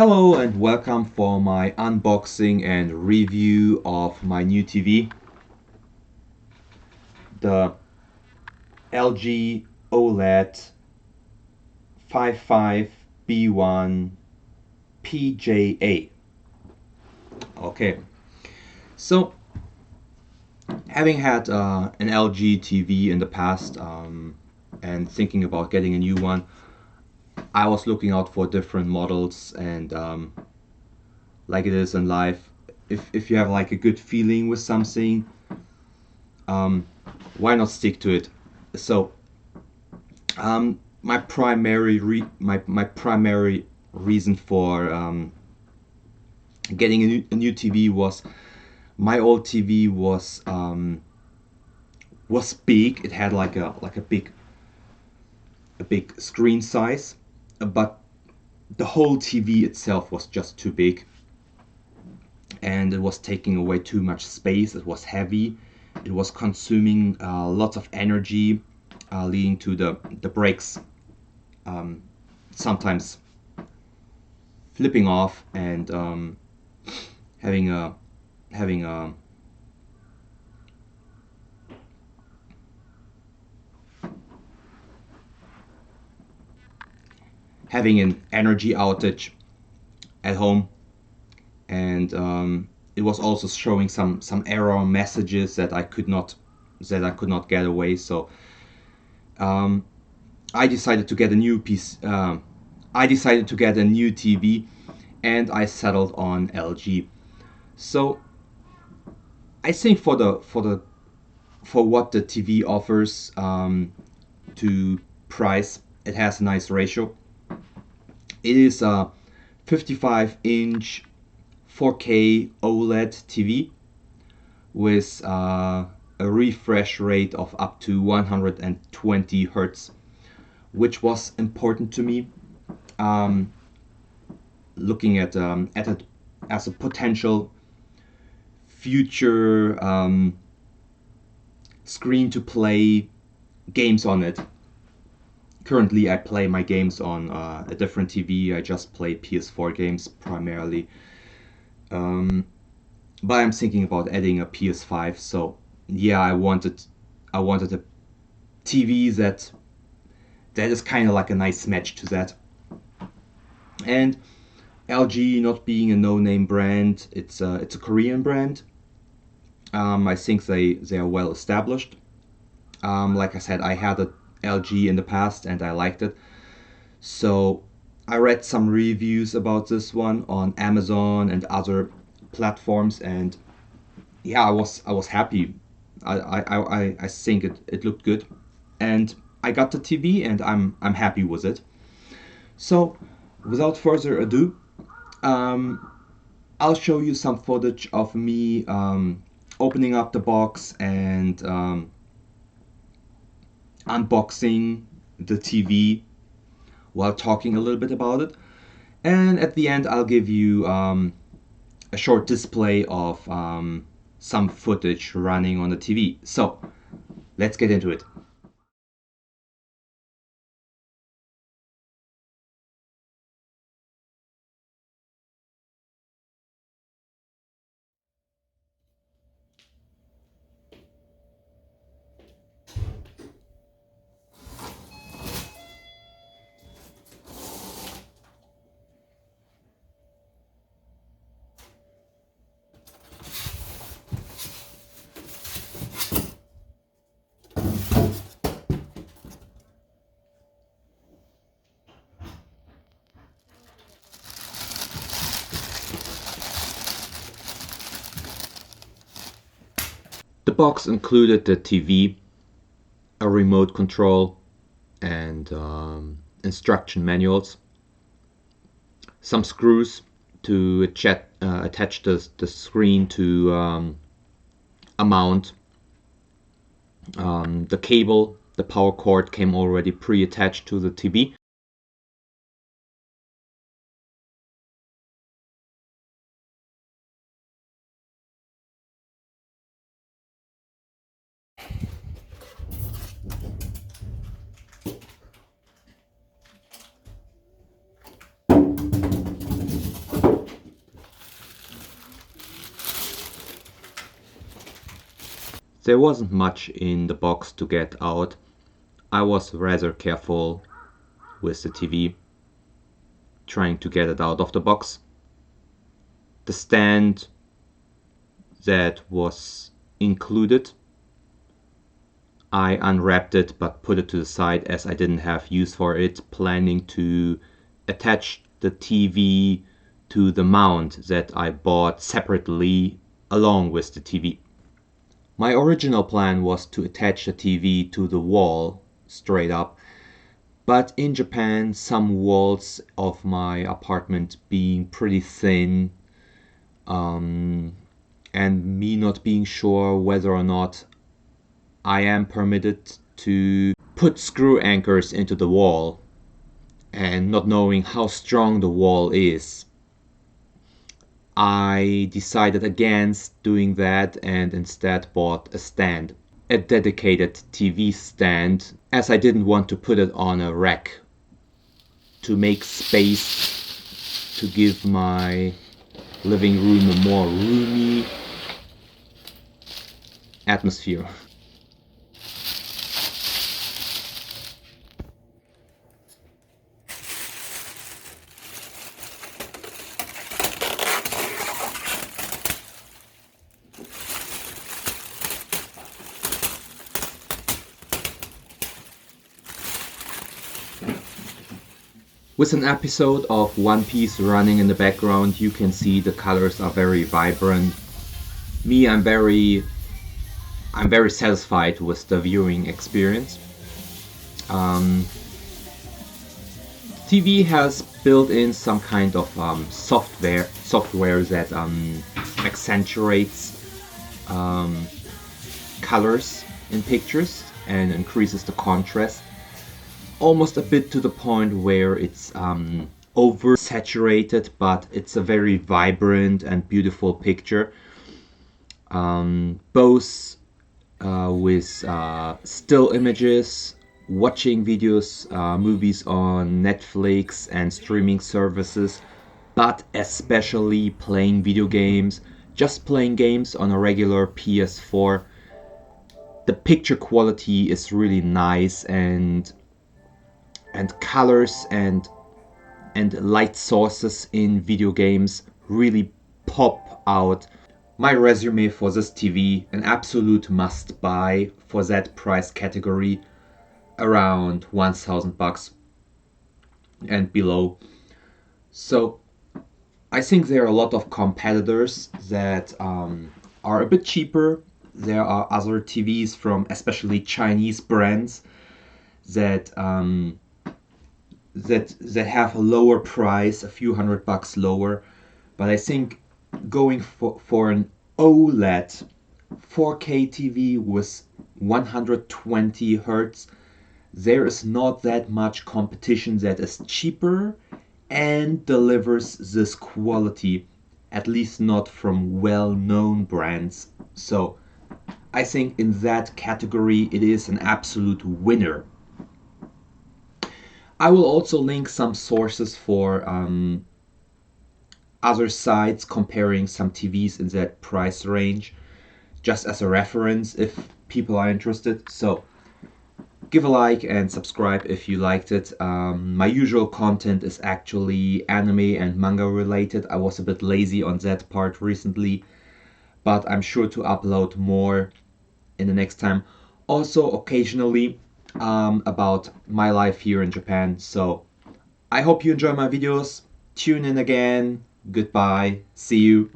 Hello and welcome for my unboxing and review of my new TV, the LG OLED 55B1PJA. Okay, so having had an LG TV in the past and thinking about getting a new one, I was looking out for different models, and like it is in life, if you have like a good feeling with something, why not stick to it? So my primary reason for getting a new TV was my old TV was big. It had like a big screen size, but the whole TV itself was just too big, and it was taking away too much space. It was heavy. It was consuming lots of energy, leading to the breaks sometimes flipping off and having a having an energy outage at home, and it was also showing some error messages that I could not get away. So I decided to get a new TV, and I settled on LG. So I think for what the TV offers to price, it has a nice ratio. It is a 55-inch 4K OLED TV with a refresh rate of up to 120 Hertz, which was important to me, looking at it as a potential future screen to play games on it. Currently I play my games on a different TV. I just play PS4 games primarily, but I'm thinking about adding a PS5. So yeah, I wanted a TV that is kind of like a nice match to that. And LG, not being a no-name brand, it's a Korean brand. I think they are well established. Like I said, I had a LG in the past and I liked it. So I read some reviews about this one on Amazon and other platforms, and yeah, I was happy. I think it looked good, and I got the TV and I'm happy with it. So without further ado, I'll show you some footage of me opening up the box and unboxing the TV while talking a little bit about it. And at the end, I'll give you a short display of some footage running on the TV. So let's get into it. The box included the TV, a remote control, and instruction manuals, some screws to attach the screen to a mount. The cable, the power cord, came already pre-attached to the TV. There wasn't much in the box to get out. I was rather careful with the TV, trying to get it out of the box. The stand that was included, I unwrapped it but put it to the side as I didn't have use for it, planning to attach the TV to the mount that I bought separately along with the TV. My original plan was to attach the TV to the wall straight up, but in Japan, some walls of my apartment being pretty thin, and me not being sure whether or not I am permitted to put screw anchors into the wall, and not knowing how strong the wall is, I decided against doing that and instead bought a stand, a dedicated TV stand, as I didn't want to put it on a rack, to make space, to give my living room a more roomy atmosphere. With an episode of One Piece running in the background, you can see the colors are very vibrant. Me, I'm very satisfied with the viewing experience. TV has built in some kind of software that accentuates colors in pictures and increases the contrast, almost a bit to the point where it's oversaturated, but it's a very vibrant and beautiful picture, both with still images, watching videos, movies on Netflix and streaming services, but especially playing video games, just playing games on a regular PS4. The picture quality is really nice, and colors and light sources in video games really pop out. My resume for this TV, an absolute must buy for that price category, around 1,000 bucks and below. So I think there are a lot of competitors that are a bit cheaper. There are other TVs from especially Chinese brands that that have a lower price, a few $100 lower. But I think going for an OLED 4K TV with 120 Hertz, there is not that much competition that is cheaper and delivers this quality, at least not from well-known brands. So I think in that category it is an absolute winner. I will also link some sources for other sites comparing some TVs in that price range, just as a reference if people are interested. So give a like and subscribe if you liked it. My usual content is actually anime and manga related. I was a bit lazy on that part recently, but I'm sure to upload more in the next time. Also occasionally about my life here in Japan. So I hope you enjoy my videos. Tune in again. Goodbye. See you.